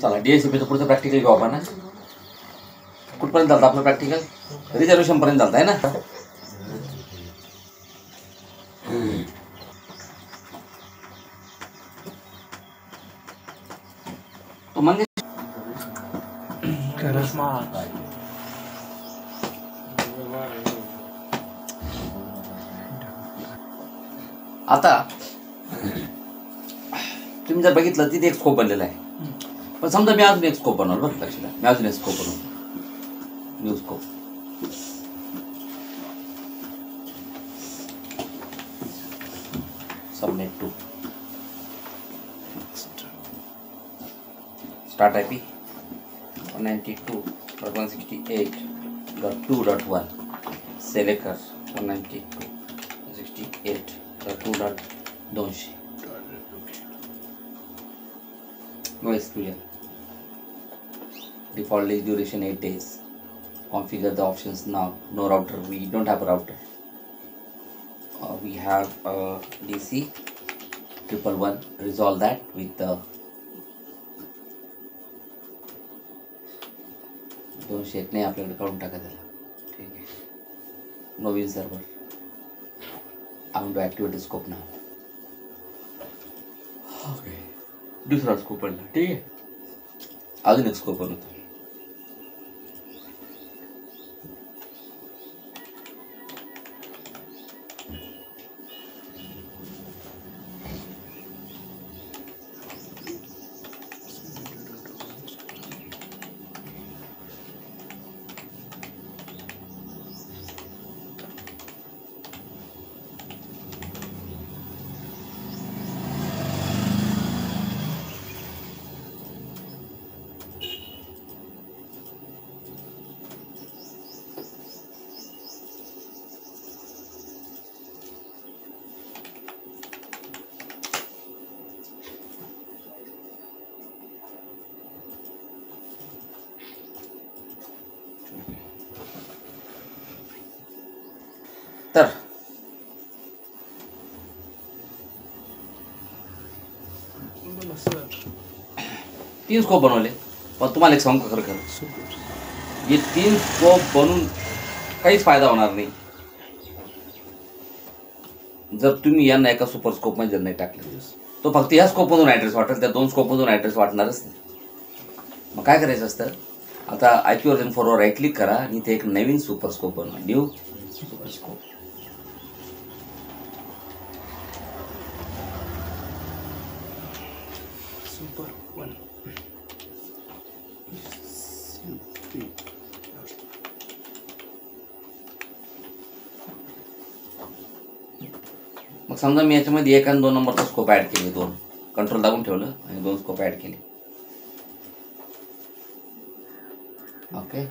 चला DSCPचं पुढचं प्रॅक्टिकल घेऊ आपण. कुठपर्यंत चालतं आपलं प्रॅक्टिकल? रिझर्वेशनपर्यंत चालतं आहे ना. म्हणजे आता तुम्ही जर बघितलं तिथे एक स्कोप बनलेला आहे. पण समजा मी अजून एक स्कोप बनवलं. बरं लक्ष द्या, मी अजून एक स्कोप बनवतो. New scope. Subnet 2 start IP 192.168.2.1 selector 192.168.2.200 noise clear. Default days duration 8 days. Configure the options now. No router. We don't have a router. We have a DC 111. Resolve that with the 200 ने आपल्याकडे काढून टाका त्याला. ठीक आहे. नो विन server. I want to activate the scope now. Okay. दुसरा स्कोप पडला. ठीक आहे. अजून एक स्कोप बनवतो. तर तीन स्कोप बनवले. पण तुम्हाला एक सांगू खरं खरं, हे तीन स्कोप बनवून काहीच फायदा होणार नाही जर तुम्ही यांना एका सुपर स्कोपमध्ये जर नाही टाकले. तो फक्त ह्या स्कोपमधून ॲड्रेस वाटेल, त्या दोन स्कोपमधून ॲड्रेस वाटणारच नाही. मग काय करायचं असतं, आता IP वर्जन 4वर राईट क्लिक करा आणि इथे एक नवीन सुपर स्कोप बनवा. New super scope. मग समजा मी याच्यामध्ये 1 आणि 2 नंबरचा स्कोप ॲड केले. 2 कंट्रोल दाबून ठेवलं आणि 2 स्कोप ॲड केले. ओके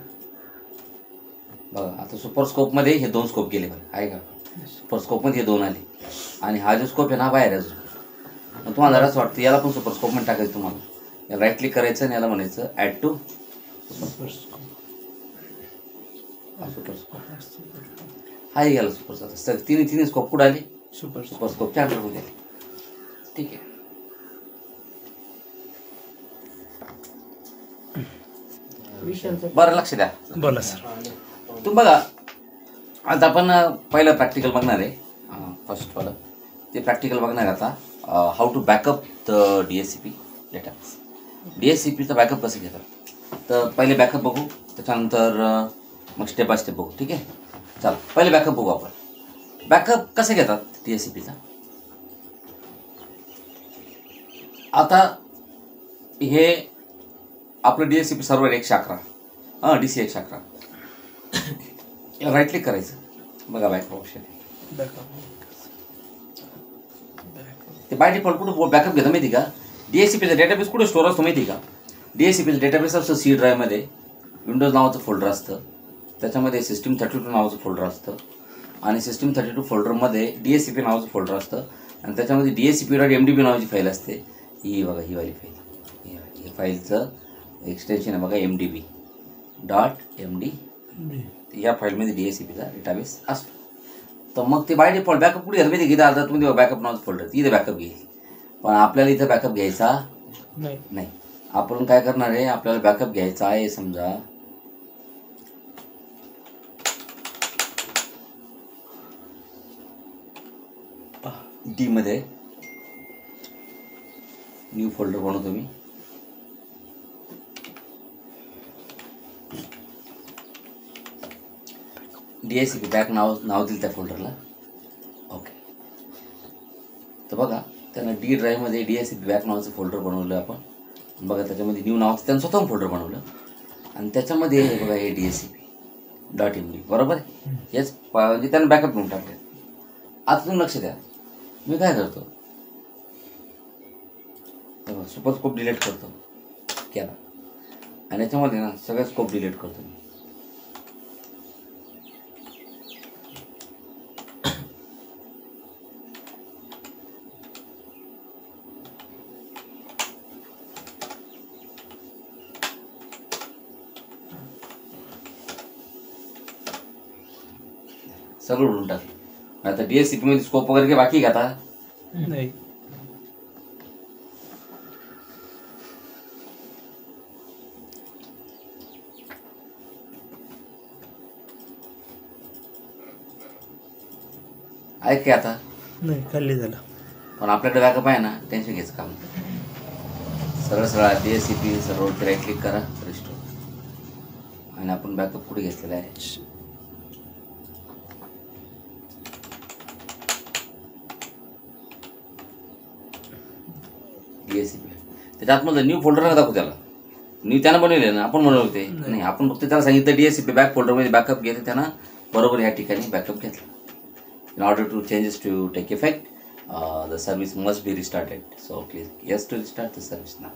बघा, आता सुपर स्कोपमध्ये हे 2 स्कोप गेले. बघा आहे का, सुपर स्कोपमध्ये हे 2 आले आणि हा जो स्कोप आहे ना बाहेर अजून. मग तुम्हाला जराच वाटतं याला पण सुपर स्कोपमध्ये टाकायचं. तुम्हाला याला राईट क्लिक करायचं आणि याला म्हणायचं add to super scope. Super scope हा गेला सुपरचा. तर तिन्ही स्कोप कुठं आले? सुपर स्कोपच्या अंडरमध्ये आले. ठीक आहे. बरं लक्ष द्या. बोला सर. तुम्ही बघा, आता आपण पहिलं प्रॅक्टिकल बघणार आहे. फर्स्टवालं ते प्रॅक्टिकल बघणार आहे आता. How to backup the DSCP database. DSCPचा बॅकअप कसं घेतात तर पहिले बॅकअप बघू, त्याच्यानंतर मग स्टेप बाय स्टेप बघू. ठीक आहे. चला पहिले बॅकअप बघू आपण. बॅकअप कसं घेतात DSCPचा. आता हे आपलं DSCP server 111 DC 111 right click करायचं. बघा बॅकअप ऑप्शन. ते बाय डिफॉल्ट कुठं बॅकअप घेतं माहिती का? DSCPचा डेटाबेस कुठे स्टोअर असतो माहिती का? DSCPचा डेटाबेस असतो C ड्राईव्हमध्ये. विंडोज नावाचं फोल्डर असतं, त्याच्यामध्ये System32 नावाचं फोल्डर असतं आणि System32 फोल्डरमध्ये DSCP नावाचं फोल्डर असतं आणि त्याच्यामध्ये DSCP.mdb नावाची फाईल असते. ही बघा, ही वाली फाईल. ही फाईलचं एक्सटेन्शन आहे बघा mdb.md. या फाईलमध्ये DSCPचा डेटाबेस असतो. तर मग ते बाय डिफॉल्ट बॅकअप कुठे घ्यायला माहिती की? आता तुम्ही बॅकअप नावाचं फोल्डर इथे बॅकअप घेईल, पण आपल्याला इथं बॅकअप घ्यायचा नाही. आपण काय करणार आहे, आपल्याला बॅकअप घ्यायचा आहे. समजा डी मध्ये न्यू फोल्डर बनवतो मी. DSCP बॅक नाव दिलं त्या फोल्डरला. ओके. तर बघा त्यांना डी ड्राईव्हमध्ये DSCP बॅक नावाचं फोल्डर बनवलं आपण. बघा त्याच्यामध्ये न्यू नावाचं त्यांनी स्वतः फोल्डर बनवलं आणि त्याच्यामध्ये हे बघा हे DSCP.md बरोबर आहे. हेच म्हणजे त्यांना बॅकअप घेऊन टाकले. आता तुम्ही लक्ष द्या, मी काय करतो, सुपर स्कोप डिलीट करतो केला आणि याच्यामध्ये ना सगळे स्कोप डिलीट करतो मी. सगळं उडून टाकलं. आता DSCP मध्ये स्कोप वगैरे काही बाकी आहे का आता? नाही. ऐक काय आता? नाही, खाली झालं. पण आपल्याकडे बॅकअप आहे ना, टेन्शन घ्यायचं काम नाही. सरळ DSCP सर्वरती राईट क्लिक करा, रिस्टोर, आणि आपण बॅकअप कुठे घेतलेला आहे. DSCP त्याच्या आतमध्ये न्यू फोल्डर नका दाखवू त्याला. न्यू त्यानं बनवले ना, आपण बनवले ते नाही. आपण फक्त त्याला सांगितलं DSCP बॅक फोल्डरमध्ये बॅकअप घेते. त्यानं बरोबर या ठिकाणी बॅकअप घेतला. In order to changes to take effect, the service must be restarted. So click yes to restart the service now.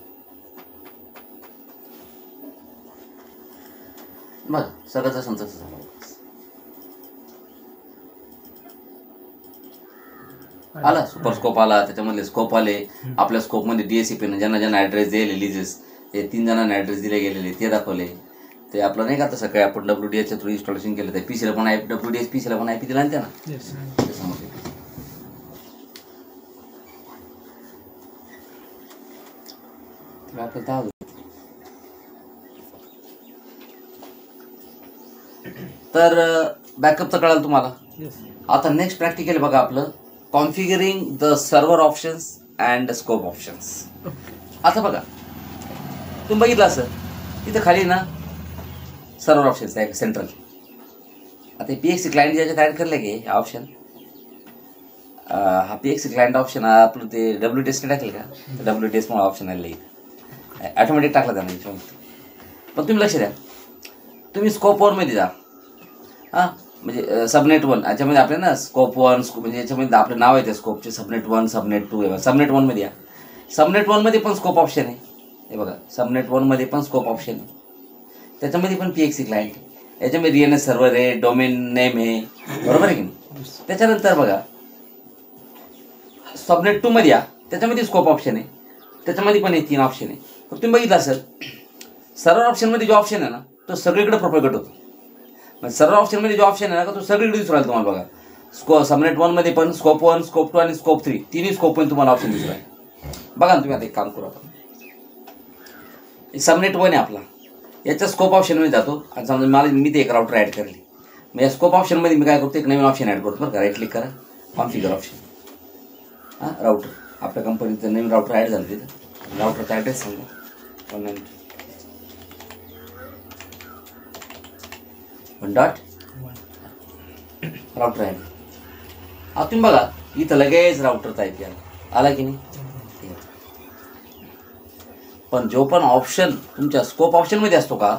बघा सगळ्याचा संचार झाला. आला सुपर स्कोप आला, त्याच्यामधले स्कोप आले. आपल्या स्कोपमध्ये DSCP ज्यांना ज्यांना ॲड्रेस दिले लिजेस, ते 3 जणांना ॲड्रेस दिले गेलेले ते दाखवले. ते आपलं नाही का आता सकाळी आपण WDHच्या थ्रू इन्स्टॉलेशन केलं, ते PCला पण WDH PCला पण IP दिला ना त्यांना. तर बॅकअपचं कळालं तुम्हाला. आता नेक्स्ट प्रॅक्टिकल बघा आपलं, configuring the server options and scope options. आता बघा तुम्ही बघितलं असं इथं खाली ना सर्व्हर ऑप्शन्स आहे सेंट्रल. आता PXC क्लायंट ज्याच्यात ॲड करलं की हा ऑप्शन, हा PXC क्लायंट ऑप्शन आपलं ते WTS टाकेल का, WTS म्हणून ऑप्शन आलेलं आहे, ॲटोमॅटिक टाकला त्यानं याच्यामध्ये. पण तुम्ही लक्ष द्या, तुम्ही स्कोप 1मध्ये जा. हां म्हणजे सबनेट 1 याच्यामध्ये आपल्या ना स्कोप 1 म्हणजे याच्यामध्ये आपलं नाव आहे त्या स्कोपचे सबनेट 1 सबनेट 2 आहे. सबनेट 1मध्ये या. सबनेट 1मध्ये पण स्कोप ऑप्शन आहे. हे बघा सबनेट 1मध्ये पण स्कोप ऑप्शन आहे. त्याच्यामध्ये पण PXC क्लायंट आहे. याच्यामध्ये DNS सर्व्हर आहे, डोमेन नेम आहे, बरोबर आहे की नाही. त्याच्यानंतर बघा सबनेट 2मध्ये या, त्याच्यामध्ये स्कोप ऑप्शन आहे. त्याच्यामध्ये पण हे 3 ऑप्शन आहे. तर तुम्ही बघितलं असेल सर्व्हर ऑप्शनमध्ये जो ऑप्शन आहे ना तो सगळीकडे प्रोपेगेट होतो. म्हणजे सर्व्हर ऑप्शनमध्ये जो ऑप्शन आहे ना तो सगळीकडे दिसू राहिला तुम्हाला. बघा सबनेट 1मध्ये पण स्कोप 1 स्कोप 2 आणि स्कोप 3 तिन्ही स्कोप पण तुम्हाला ऑप्शन दिसू राहिले. बघा ना तुम्ही आता एक काम करू, आपण सबनेट 1 आहे आपला, याच्या स्कोप ऑप्शनमध्ये जातो आणि समजा मी ते एक राउटर ॲड करली. मग या स्कोप ऑप्शनमध्ये मी काय करतो, एक नवीन ऑप्शन ॲड करतो बरं का. राईट क्लिक करा, कॉन्फिगर ऑप्शन. हां राउटर आपल्या कंपनीचं नवीन राउटर ॲड झालं तिथं. राउटरचा ॲड्रेस सांगा 192.1.1 राउटर आहे. आता तुम्ही बघा इथं लगेच राउटरचा IP आला की नाही. पण जो पण ऑप्शन तुमच्या स्कोप ऑप्शनमध्ये असतो का,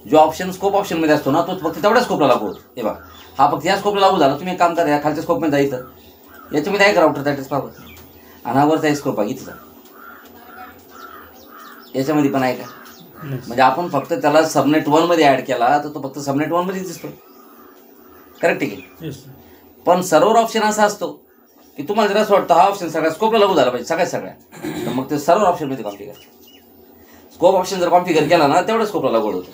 जो ऑप्शन स्कोप ऑप्शनमध्ये असतो ना तो फक्त तेवढ्या स्कोपला लागू होतो. हे बघा हा फक्त या स्कोपला लागू झाला. तुम्ही एक काम करा, या खालच्या स्कोपमध्ये जायचं, याच्यामध्ये आहे का राउटरचा ॲड्रेस पाहू, आणि हा वरचा स्कोप आहे इथं, याच्यामध्ये पण आहे का. म्हणजे आपण फक्त त्याला सबनेट 1मध्ये ॲड केला तर तो फक्त सबनेट 1मध्येच दिसतो. करेक्ट आहे की. पण सर्व्हर ऑप्शन असा असतो की तुम्हाला जर असं वाटतं हा ऑप्शन सगळ्या स्कोपला लागू झाला पाहिजे सगळ्या, तर मग ते सर्व्हर ऑप्शनमध्ये कॉन्फिगर. स्कोप ऑप्शन जर कॉन्फिगर केला ना तेवढ्या स्कोपला लागू होतो.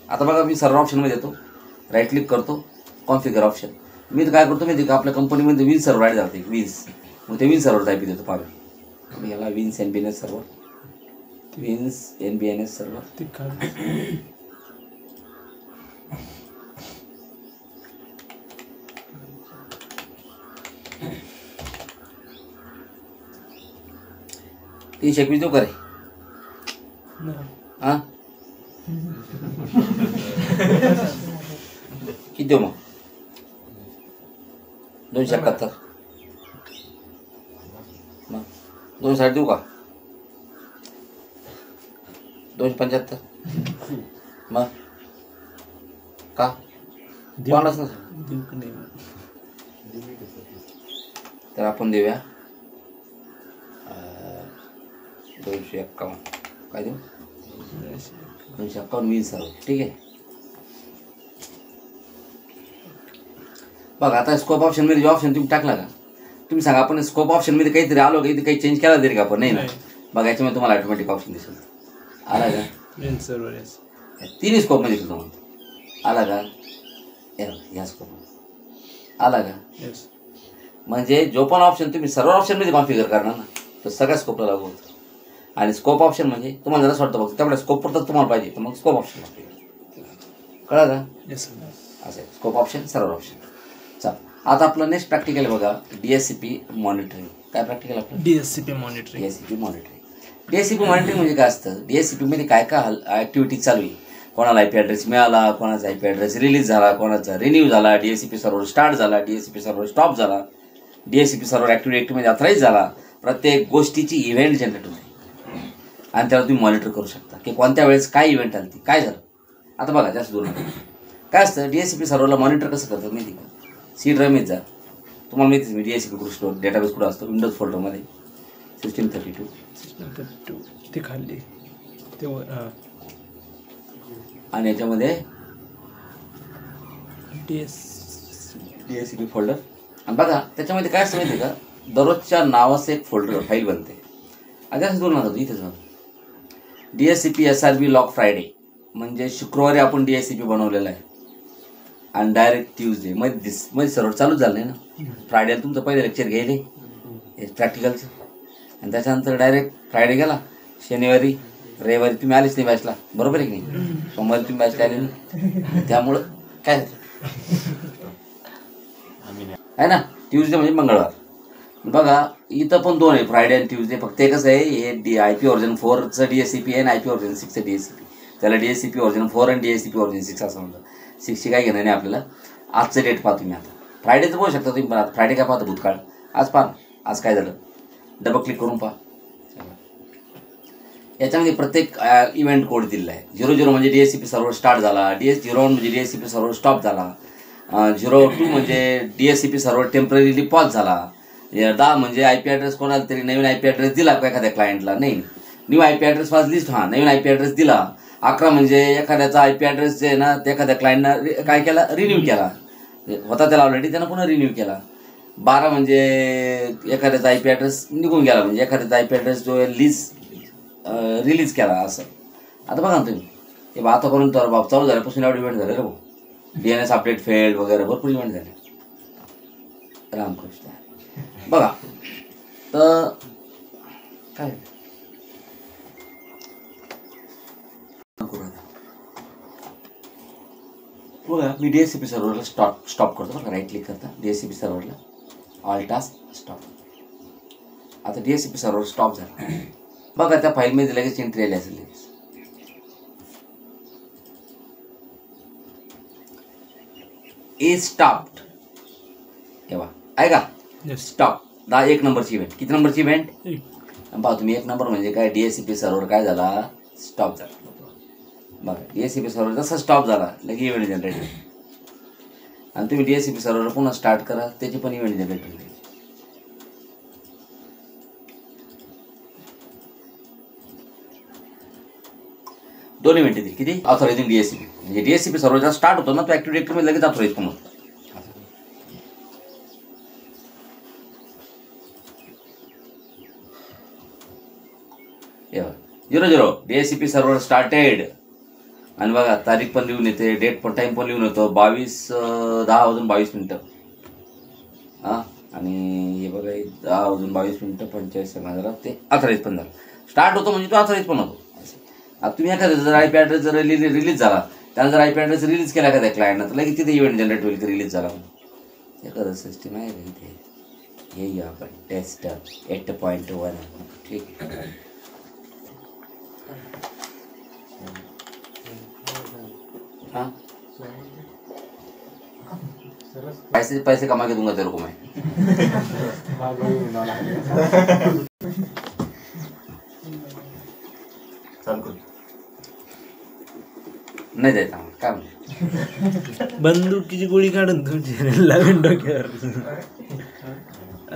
आता बघा मी सर्व्हर ऑप्शनमध्ये येतो, राईट क्लिक करतो, कॉन्फिगर ऑप्शन. मी तर काय करतो माहिती का, आपल्या कंपनीमध्ये विन सर्व्हर ॲड झालं विन्स, मग ते विन सर्व्हरचा IP देतो. पाहू याला wins NBNS server wins NBNS सर्व ते खाली ती शेकवी देऊ करे हां किती देऊ मग 271 मग 260 देऊ का 275 मग का कोणालाच ना तर आपण देऊया 251 काय देऊ 251 20 सर्व ठीक आहे. बघा आता स्कोप ऑप्शनमध्ये जो ऑप्शन तुम्ही टाकला का तुम्ही सांगा आपण स्कोप ऑप्शनमध्ये काहीतरी आलो का इथे काही चेंज केला तरी का आपण नाही ना. बघा याच्यामध्ये तुम्हाला ऑटोमॅटिक ऑप्शन दिसेल आला का तिन्ही स्कोपमध्ये दिसतो तुम्हाला आला का या स्कोप आला का म्हणजे जो पण ऑप्शन तुम्ही सर्व ऑप्शनमध्ये कॉन्फिगर करणार ना तर सगळ्या स्कोपला लागू होतं. आणि स्कोप ऑप्शन म्हणजे तुम्हाला जरा वाटतं बघ तेवढ्या स्कोप पुरतं तुम्हाला पाहिजे तर मग स्कोप ऑप्शन कळलं का असं आहे स्कोप ऑप्शन सर्व ऑप्शन. चल आता आपलं नेक्स्ट प्रॅक्टिकल बघा DSCP मॉनिटरिंग. काय प्रॅक्टिकल आपलं DSCP मॉनिटरिंग. DSCP मॉनिटरिंग म्हणजे काय असतं DSCP मध्ये काय काय ॲक्टिव्हिटी चालू आहे कोणाला IP ॲड्रेस मिळाला कोणाचा IP ॲड्रेस रिलीज झाला कोणाचा रिन्यू झाला DSCP सर्व्हर स्टार्ट झाला DSCP सर्व्हर स्टॉप झाला DSCP सर्व्हर ॲक्टिव्हिटीमध्ये ऑथराईज झाला प्रत्येक गोष्टीची इव्हेंट जनरेट होते आणि त्याला तुम्ही मॉनिटर करू शकता की कोणत्या वेळेस काय इव्हेंट आली काय झालं. आता बघा जास्त दूर काय असतं DSCP सर्व्हरला मॉनिटर कसं करतात माहिती का C ड्राईव्हमध्ये जा तुम्हाला माहितीच मी DSCP कुठं स्टोर डेटाबेस कुठं असतो विंडोज फोल्डरमध्ये System32 ते खाली ते आणि याच्यामध्ये DSCP फोल्डर आणि बघा त्याच्यामध्ये काय असतं माहिती का दररोजच्या नावाचं एक फोल्डर फाईल बनते. आता जास्त दूर नका इथेच बघा DSCP SRB लॉग फ्रायडे म्हणजे शुक्रवारी आपण DSCP बनवलेला आहे आणि डायरेक्ट ट्यूजडे मध्ये सर्व्हर चालूच झालं नाही ना. फ्रायडेला तुमचं पहिलं लेक्चर घ्यायले प्रॅक्टिकलचं आणि त्याच्यानंतर डायरेक्ट फ्रायडे गेला शनिवारी रविवारी तुम्ही आलेच नाही बॅचला बरोबर आहे की नाही सोमवारी तुम्ही बॅचला आले नाही त्यामुळं काय आहे ना ट्यूजडे म्हणजे मंगळवार. बघा इथं पण दोन आहे फ्रायडे आणि ट्यूजडे फक्त एकच आहे हे IP व्हर्जन 4चं DSCP आहे आणि IP व्हर्जन 6चं DSCP. त्याला DSCP व्हर्जन 4 आणि DSCP व्हर्जन 6 असं म्हणतात. 6ची काय घेणं नाही आपल्याला. आजचं डेट पाहतो तुम्ही आता फ्रायडेचं बघू शकता तुम्ही पण आता फ्रायडे काय पाहतो भूतकाळ आज पहा आज काय झालं डबल क्लिक करून पहा. याच्यामध्ये प्रत्येक इव्हेंट कोड दिलेला आहे. 00 म्हणजे DSCP सर्व्हर स्टार्ट झाला 01 म्हणजे DSCP सर्व्हर स्टॉप झाला 02 म्हणजे DSCP सर्व्हर टेम्पररीली पॉज झाला 10 म्हणजे IP ॲड्रेस कोणाला तरी नवीन IP ॲड्रेस दिला का एखाद्या क्लायंटला नाही न्यू IP ॲड्रेस वाज लिस्ट हां नवीन IP ॲड्रेस दिला 11 म्हणजे एखाद्याचा IP ॲड्रेस जे आहे ना ते एखाद्या क्लायंटनं काय केला रिन्यू केला होता त्याला ऑलरेडी त्यानं पुन्हा रिन्यू केला 12 म्हणजे एखाद्याचा IP ॲड्रेस निघून गेला म्हणजे एखाद्याचा IP ॲड्रेस जो रिलीज केला असं. आता बघा ना तुम्ही हे आतापर्यंत बाब चालू झाल्यापासून एवढे इव्हेंट झाले रे भाऊ DNS अपडेट फेल्ड वगैरे भरपूर इव्हेंट झाले रामकृष्ण. बघा तर काय बघा मी DSCP सर्व्हरला स्टॉप करतो बघा राईट क्लिक करता DSCP सर्व्हरला ऑल टास्क स्टॉप. आता DSCP सर्व्हर स्टॉप झाला बघा त्या फाईलमध्ये लगेच एंट्री आली असेल लगेच इज स्टॉप्ड तेव्हा आहे का स्टॉप 1 नंबरची इव्हेंट किती नंबरची इव्हेंट पहा तुम्ही 1 नंबर म्हणजे काय DSCP सर्व्हर काय झाला स्टॉप झाला. बघा DSCP सर्व्हर जसा स्टॉप झाला लगे इव्हेंट जनरेट आणि तुम्ही DSCP सर्व्हर पुन्हा स्टार्ट करा त्याची पण इव्हेंट जनरेट होईल. दोन इव्हेंट येतील किती ऑथरायझिंग DSCP म्हणजे DSCP सर्व्हर जेव्हा स्टार्ट होतो ना तो ॲक्टिव्ह डिरेक्टरीमध्ये लगेच ऑथराईज पण होतो. Zero zero DSCP server started आणि बघा तारीख पण लिहून येते डेट पण टाईम पण लिहून येतो 10:22 हां आणि हे बघा 10:22 45 सेकंदाला ते ऑथराईज पण झालं स्टार्ट होतो म्हणजे तो ऑथराईज पण होतो. आता तुम्ही एखादा जर आय पी ॲड्रेस जर रिलीज झाला, त्याला जर आय पी ॲड्रेस रिलीज केला एखाद्या क्लायंटनं, तर लगेच तिथे इव्हेंट जनरेट होईल की रिलीज झाला म्हणून. एखादं सिस्टीम आहे का इथे. हे घेऊ आपण टेस्ट 8.1. ठीक. हाँ पैसे कमा के दूंगा तेरे को मैं. नाही द्यायचा काय म्हणतो. बंदुकीची गोळी काढून तुमची लावून डोक्यावर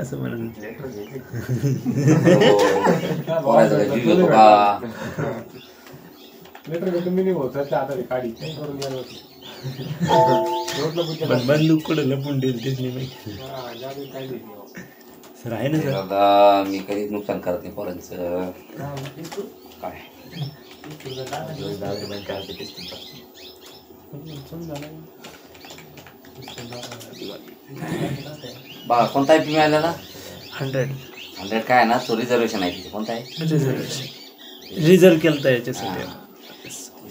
असं म्हणून. बंदूक कुठं लपून देईल तेच नाही माहिती. सर आहे ना सर. दादा मी कधीच नुकसान करत नाही पोरांचं. काय बा कोणता आहे मिळालेला 100 काय ना तो रिझर्वेशन आहे तिथे. कोणता आहे रिझर्व केलं तर याच्यासाठी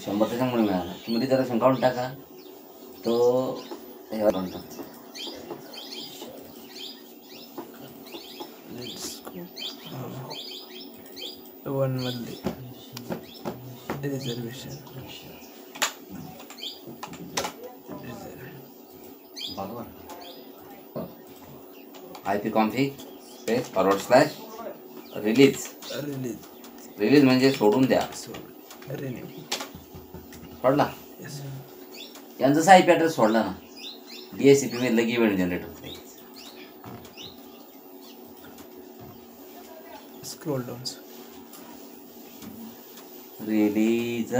100 त्याच्यामुळे मिळाला. तुम्ही रिझर्वेशन काढून टाका तो काढून टाका. वन मधले रिझर्वेशन बरोबर. I P config space / release म्हणजे सोडून द्या. सोडला यांचा जसा आय पी ॲड्रेस सोडला ना, DHCP मध्ये लगे इव्हेंट जनरेट होते. Scroll down. रिलीज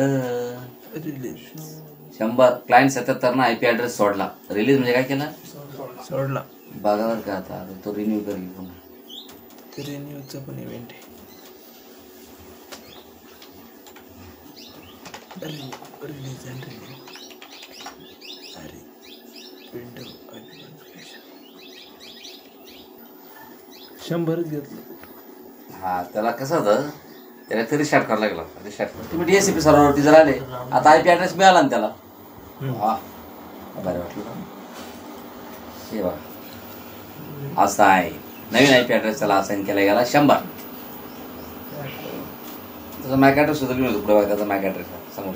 100 क्लायंट 77 ना आय पी ॲड्रेस सोडला. रिलीज म्हणजे काय केलं सोडला. बघावर का आता तो रिन्यू करेल पुन्हा. ते रिन्यूचा पण इव्हेंट आहे. Release and renew. अरे विंडो 100च घेतलं. हा त्याला कसं होतं, त्याला तरी रिस्टार्ट करायला लागला. रिस्टार्ट तुम्ही DHCP सर्व्हरवरती जर आले, आता आय पी ॲड्रेस मिळाला ना त्याला. हा बरं वाटलं. हे बघा असं आहे. नवीन आय पी ॲड्रेस त्याला असाईन केला गेला 100. त्याचा मॅक ॲड्रेस सुद्धा मिळतो पुढे. त्याचा मॅक ॲड्रेस समोर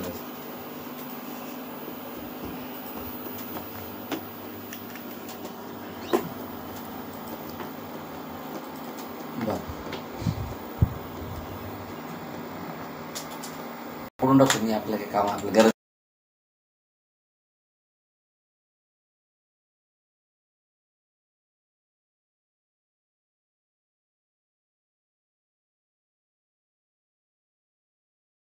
पडून टाकतो मी. आपलं काही काम आपलं गरज